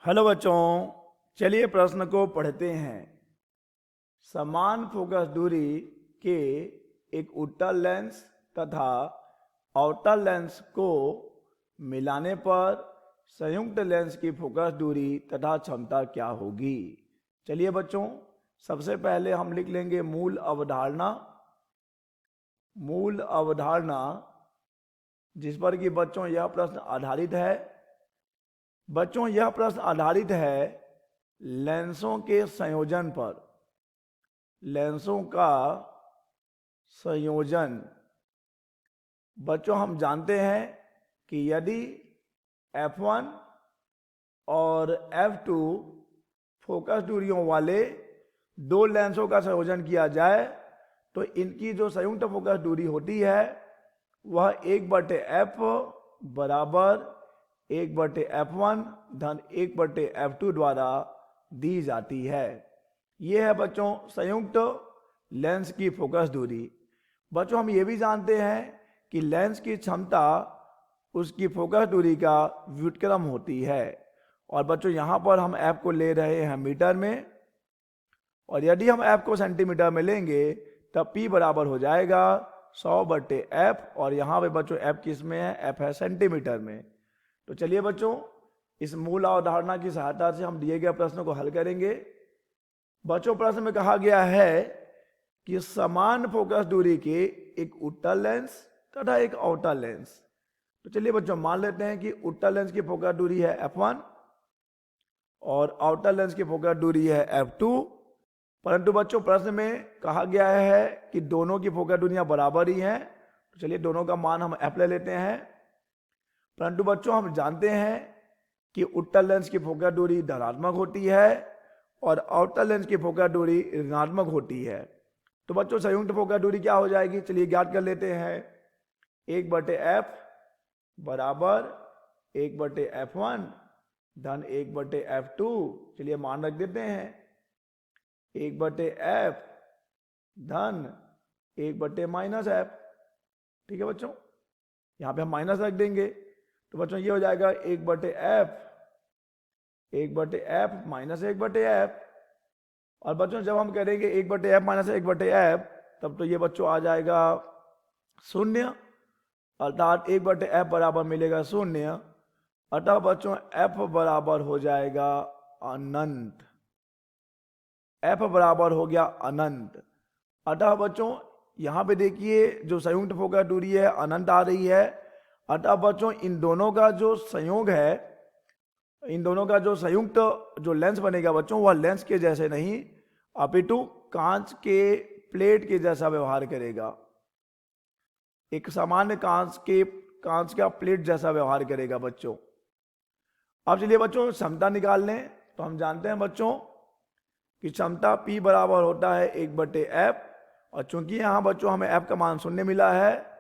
Hello बच्चों, चलिए प्रश्न को पढ़ते हैं। समान फोकस दूरी के एक उत्तल लेंस तथा अवतल लेंस को मिलाने पर संयुक्त लेंस की फोकस दूरी तथा क्षमता क्या होगी। चलिए बच्चों, सबसे पहले हम लिख लेंगे मूल अवधारणा। मूल अवधारणा जिस पर कि बच्चों यह प्रश्न आधारित है। बच्चों यह प्रश्न आधारित है लेंसों के संयोजन पर। लेंसों का संयोजन। बच्चों हम जानते हैं कि यदि f1 और f2 फोकस दूरियों वाले दो लेंसों का संयोजन किया जाए तो इनकी जो संयुक्त फोकस दूरी होती है वह 1/f बराबर 1/f1 धन 1/f2 द्वारा दी जाती है। यह है बच्चों संयुक्त लेंस की फोकस दूरी। बच्चों हम ये भी जानते हैं कि लेंस की क्षमता उसकी फोकस दूरी का व्युत्क्रम होती है। और बच्चों यहाँ पर हम f को ले रहे हैं मीटर में, और यदि हम f को सेंटीमीटर में लेंगे तब p बराबर हो जाएगा 100/f, और यहाँ पे बच्चों f किस में है, f है सेंटीमीटर में। तो चलिए बच्चों इस मूल अवधारणा की सहायता से हम दिए गए प्रश्न को हल करेंगे। बच्चों प्रश्न में कहा गया है कि समान फोकस दूरी के एक उत्तल लेंस तथा एक अवतल लेंस। तो चलिए बच्चों मान लेते हैं कि उत्तल लेंस की फोकस दूरी है f1 और अवतल लेंस की फोकस दूरी है f2। परंतु बच्चों प्रश्न में कहा गया है कि दोनों की फोकस दूरियां बराबर ही हैं। तो चलिए दोनों का मान हम f ले लेते हैं। परंतु बच्चों हम जानते हैं कि उत्तल लेंस की फोकस दूरी धनात्मक होती है और अवतल लेंस की फोकस दूरी ऋणात्मक होती है। तो बच्चों संयुक्त फोकस दूरी क्या हो जाएगी, चलिए ज्ञात कर लेते हैं। 1/f बराबर 1/f1 धन 1/f2। चलिए मान रख देते हैं 1/f धन 1/-f। ठीक है बच्चों, यहाँ पे हम माइनस रख देंगे। तो बच्चों ये हो जाएगा 1/f माइनस 1/f। और बच्चों जब हम करेंगे 1/f माइनस 1/f तब तो ये बच्चों आ जाएगा 0, अर्थात 1/f बराबर मिलेगा 0। अतः बच्चों f बराबर हो जाएगा अनंत। f बराबर हो गया अनंत। अतः बच्चों यहाँ पे देखिए जो संयुक्त फोकस दूरी है अनंत आ रही है। अतः बच्चों इन दोनों का जो संयोग है, इन दोनों का जो संयुक्त जो लेंस बनेगा बच्चों वह लेंस के जैसे नहीं अपितु कांच के प्लेट के जैसा व्यवहार करेगा। एक सामान्य कांच का प्लेट जैसा व्यवहार करेगा बच्चों। अब चलिए बच्चों क्षमता निकाल लें। तो हम जानते हैं बच्चों कि क्षमता P बराबर होता है 1/f, और चूंकि यहाँ बच्चों हमें f का मान 0 मिला है,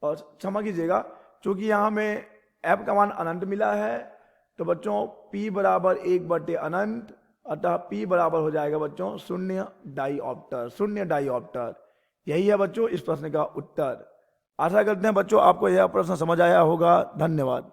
और क्षमा कीजिएगा चूंकि यहाँ हमें f का मान अनंत मिला है तो बच्चों P बराबर 1/अनंत, अतः P बराबर हो जाएगा बच्चों 0 डाईऑप्टर। यही है बच्चों इस प्रश्न का उत्तर। आशा करते हैं बच्चों आपको यह प्रश्न समझ आया होगा। धन्यवाद।